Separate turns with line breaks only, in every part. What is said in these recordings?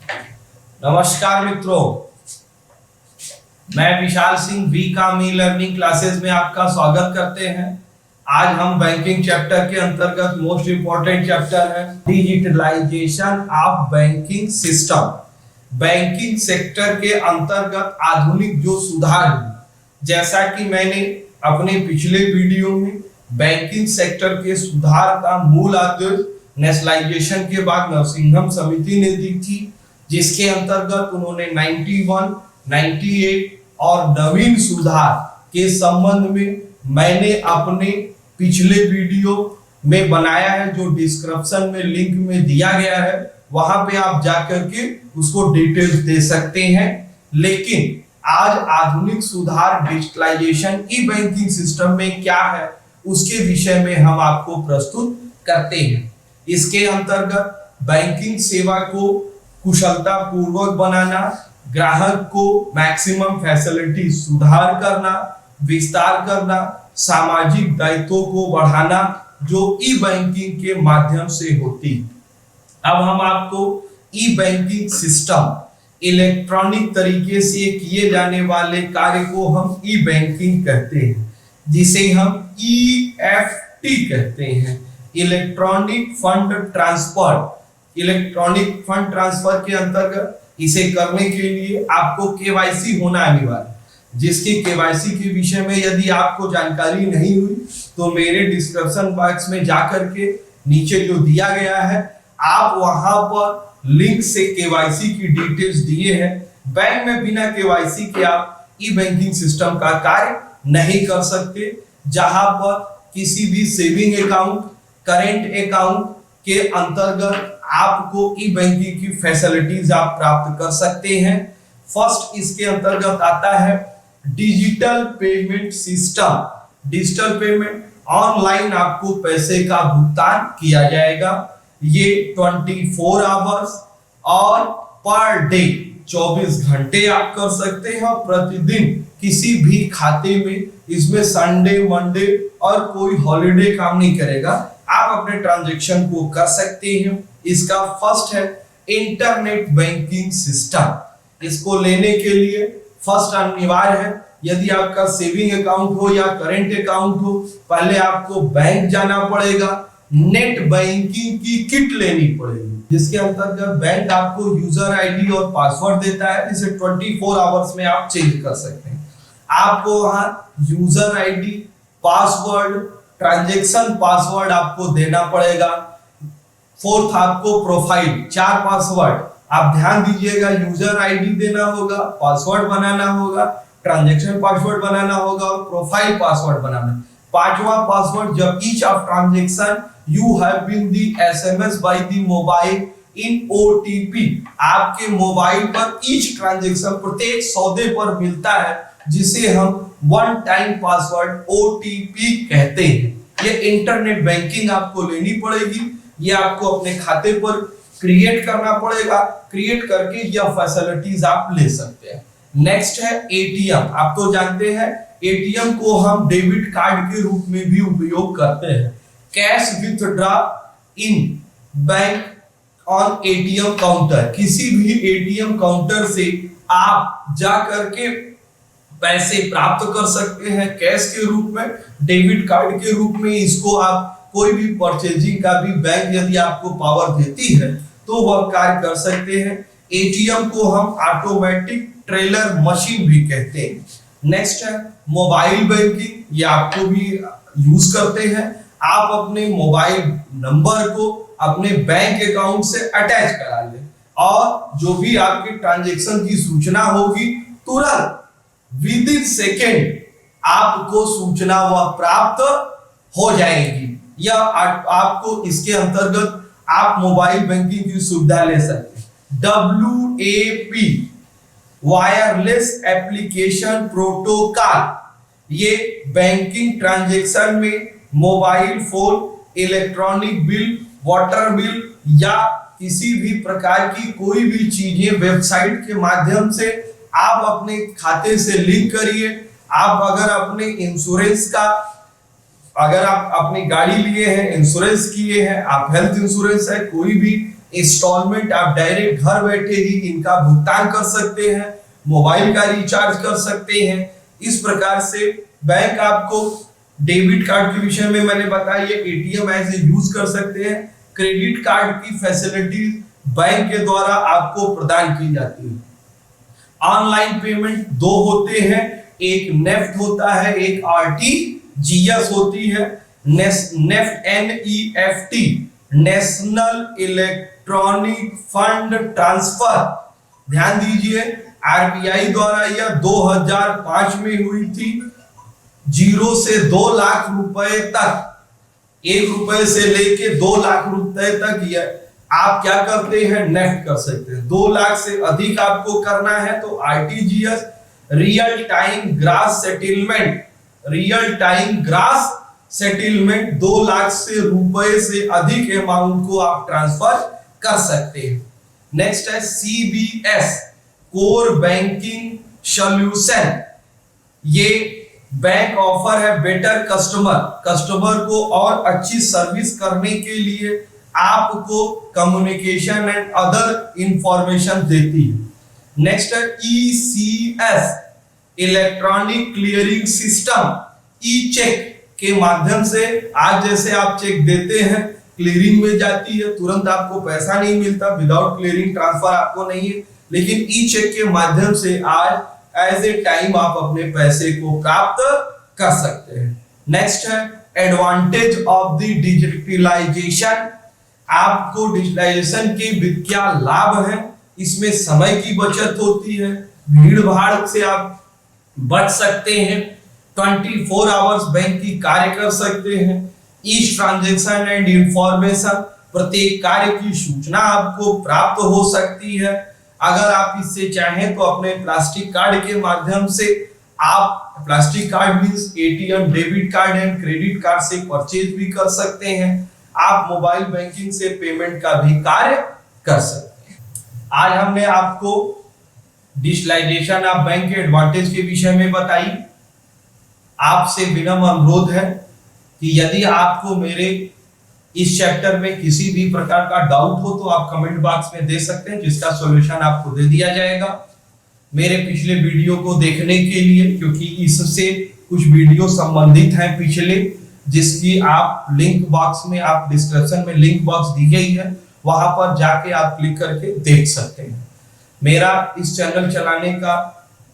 नमस्कार मित्रों, मैं विशाल सिंह वी कामी लर्निंग क्लासेस में आपका स्वागत करते हैं। आज हम बैंकिंग चैप्टर के अंतर्गत मोस्ट इंपॉर्टेंट चैप्टर है digitalisation of banking system. Banking sector के अंतर्गत आधुनिक जो सुधार है, जैसा कि मैंने अपने पिछले वीडियो में बैंकिंग सेक्टर के सुधार का मूल आदेश नेशनलाइजेशन के बाद नरसिंहम समिति ने दी थी, जिसके अंतर्गत उन्होंने 91, 98 और नवीन सुधार के संबंध में मैंने अपने पिछले वीडियो में बनाया है, जो डिस्क्रिप्शन में लिंक में दिया गया है। वहां पे आप जाकर के उसको डिटेल्स दे सकते हैं। लेकिन आज आधुनिक सुधार डिजिटलाइजेशन ई बैंकिंग सिस्टम में क्या है, उसके विषय में हम आपको प्रस्तुत करते हैं। इसके अंतर्गत बैंकिंग सेवा को कुशलता पूर्वक बनाना, ग्राहक को मैक्सिमम फैसिलिटी सुधार करना, विस्तार करना, सामाजिक दायित्वों को बढ़ाना, जो ई बैंकिंग के माध्यम से होती। अब हम आपको ई बैंकिंग सिस्टम, इलेक्ट्रॉनिक तरीके से किए जाने वाले कार्य को हम ई बैंकिंग कहते हैं, जिसे हम EFT कहते हैं, electronic fund transfer. Electronic fund transfer के अंतर्गत इसे करने के लिए आपको केवाईसी होना अनिवार्य है, जिसकी केवाईसी के विषय में यदि आपको जानकारी नहीं हुई तो मेरे डिस्क्रिप्शन बॉक्स में जाकर के नीचे जो दिया गया है, आप वहां पर लिंक से केवाईसी की डिटेल्स दिए हैं। बैंक में बिना केवाईसी के आप ई बैंकिंग सिस्टम का कार्य नहीं कर सकते, जहां पर किसी भी सेविंग अकाउंट, करेंट अकाउंट के अंतर्गत आपको ई बैंकिंग की फैसिलिटीज आप प्राप्त कर सकते हैं। फर्स्ट इसके अंतर्गत आता है digital payment system. Digital payment, online आपको पैसे का भुगतान किया जाएगा। ये 24 आवर्स और पर डे 24 घंटे आप कर सकते हैं, और प्रतिदिन किसी भी खाते में इसमें संडे, मंडे और कोई हॉलिडे काम नहीं करेगा। आप अपने ट्रांजैक्शन को कर सकते हैं। इसका फर्स्ट है इंटरनेट बैंकिंग सिस्टम। इसको लेने के लिए फर्स्ट अनिवार्य है, यदि आपका सेविंग अकाउंट हो या करेंट अकाउंट हो, पहले आपको बैंक जाना पड़ेगा, नेट बैंकिंग की किट लेनी पड़ेगी, जिसके अंतर्गत बैंक आपको यूजर आईडी और पासवर्ड देता है, जिसे 24 आवर्स में आप चेंज कर सकते हैं। आपको वहां user ID, password, transaction password आपको देना पड़ेगा। फोर्थ आपको प्रोफाइल, 4 पासवर्ड आप ध्यान दीजिएगा, यूजर आईडी देना होगा, पासवर्ड बनाना होगा, ट्रांजैक्शन पासवर्ड बनाना होगा और प्रोफाइल पासवर्ड बनाना। पांचवा पासवर्ड, जब each of transaction you have been the SMS by the mobile in OTP, आपके मोबाइल पर ईच ट्रांजैक्शन, प्रत्येक सौदे पर मिलता है, जिसे हम वन टाइम पासवर्ड OTP कहते हैं। ये इंटरनेट बैंकिंग आपको लेनी पड़ेगी, ये आपको अपने खाते पर क्रिएट करना पड़ेगा। क्रिएट करके यह फैसिलिटीज आप ले सकते हैं। नेक्स्ट है ATM। आप तो जानते हैं ATM को हम डेबिट कार्ड के रूप में भी उपयोग करते हैं। Cash withdraw in bank on ATM counter, किसी भी ATM काउंटर से आप जा करके पैसे प्राप्त कर सकते हैं कैश के रूप में, डेबिट कार्ड के रूप में। इसको आप कोई भी परचेजिंग का भी बैंक यदि आपको पावर देती है तो वह कार्य कर सकते हैं। ATM को हम ऑटोमेटिक टेलर मशीन भी कहते हैं। नेक्स्ट है मोबाइल बैंकिंग, ये आपको भी यूज करते हैं। आप अपने मोबाइल नंबर को अपने बैंक अकाउंट से अटैच करा लें, और जो भी आपके ट्रांजैक्शन की सूचना होगी, तुरंत विद इन सेकेंड आपको सूचना वह प्राप्त हो जाएगी। या आपको इसके अंतर्गत आप मोबाइल बैंकिंग की सुविधा ले सकते हैं। WAP, वायरलेस एप्लीकेशन प्रोटोकॉल, ये बैंकिंग ट्रांजैक्शन में mobile phone, electronic bill, water bill या किसी भी प्रकार की कोई भी चीजें वेबसाइट के माध्यम से आप अपने खाते से लिंक करिए। आप अगर अपने इंश्योरेंस का, अगर आप अपनी गाड़ी लिए हैं, इंश्योरेंस किए हैं, आप हेल्थ इंश्योरेंस है, कोई भी इंस्टॉलमेंट आप डायरेक्ट घर बैठे ही इनका भुगतान कर सकते हैं, मोबाइल का रिचार्ज कर सकते हैं। इस प्रकार से बैंक आपको डेबिट कार्ड के विषय में मैंने बताया, ये एटीएम ऐसे यूज कर सकते हैं। क्रेडिट कार्ड की फैसिलिटी बैंक के द्वारा आपको प्रदान की जाती है। ऑनलाइन पेमेंट दो होते हैं, एक नेफ्ट होता है, एक आरटीजीएस होती है। NEFT NEFT national electronic fund transfer, ध्यान दीजिए आरबीआई द्वारा यह 2005 में हुई थी। 0 से 2 लाख रुपए तक, 1 रुपए से लेके 2 लाख रुपए तक यह आप क्या करते हैं, नेफ्ट कर सकते हैं। 2 लाख से अधिक आपको करना है तो RTGS, real time gross settlement, real time gross settlement 2 lakh से रुपए से अधिक अमाउंट को आप ट्रांसफर कर सकते हैं। नेक्स्ट है CBS कोर बैंकिंग सॉल्यूशन, ये बैंक ऑफर है बेटर कस्टमर को और अच्छी सर्विस करने के लिए आपको कम्युनिकेशन एंड अदर इंफॉर्मेशन देती है। नेक्स्ट है ECS इलेक्ट्रॉनिक क्लियरिंग सिस्टम, ई चेक के माध्यम से आज जैसे आप चेक देते हैं क्लियरिंग में जाती है, तुरंत आपको पैसा नहीं मिलता, विदाउट क्लियरिंग ट्रांसफर आपको नहीं है, लेकिन ई चेक के माध्यम से आज एज ए टाइम आप अपने पैसे को प्राप्त कर सकते हैं। नेक्स्ट है एडवांटेज ऑफ द डिजिटलाइजेशन, आपको डिजिटलाइजेशन के क्या लाभ है, इसमें समय की बचत होती है, भीड़ भाड़ से आप बच सकते हैं, 24 आवर्स बैंक की कार्य कर सकते हैं, ईच ट्रांजैक्शन एंड इंफॉर्मेशन, प्रत्येक कार्य की सूचना आपको प्राप्त हो सकती है। अगर आप इससे चाहें तो अपने प्लास्टिक कार्ड के माध्यम से आप, plastic card means ATM, debit card and credit card से परचेज भी कर सकते हैं। आप मोबाइल बैंकिंग से पेमेंट का भी कार्य कर सकते हैं। आज हमने आपको डिजिटलाइजेशन ऑफ बैंक के एडवांटेज के विषय में बताई। आपसे विनम्र अनुरोध है कि यदि आपको मेरे इस चैप्टर में किसी भी प्रकार का डाउट हो तो आप कमेंट बॉक्स में दे सकते हैं, जिसका सॉल्यूशन आपको दे दिया जाएगा। मेरे पिछले वीडियो को देखने के लिए, क्योंकि इससे कुछ वीडियो संबंधित हैं पिछले, जिसकी आप लिंक बॉक्स में, आप डिस्क्रिप्शन में लिंक बॉक्स दी गई है, वहां पर जाके आप क्लिक करके देख सकते हैं। मेरा इस चैनल चलाने का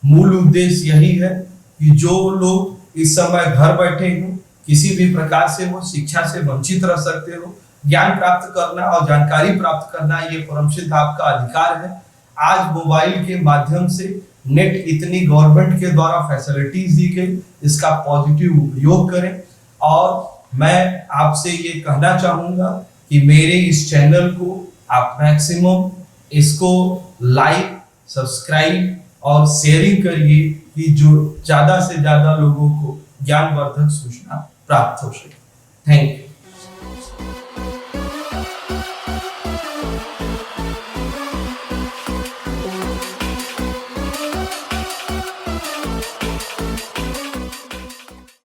मूल उद्देश्य यही है कि जो लोग इस समय घर बैठे हो, किसी भी प्रकार से वो शिक्षा से वंचित रह सकते हो, ज्ञान प्राप्त करना और जानकारी प्राप्त करना ये परम सिद्ध आपका अधिकार है। आज मोबाइल के माध्यम से नेट इतनी गवर्नमेंट के द्वारा फैसिलिटीज दी गई, इसका पॉजिटिव उपयोग करें। और मैं आपसे ये कहना चाहूंगा कि मेरे इस चैनल को आप मैक्सिमम इसको लाइक, सब्सक्राइब और शेयरिंग करिए कि जो ज्यादा से ज्यादा लोगों को ज्ञानवर्धक सूचना प्राप्त हो सके। Thank you.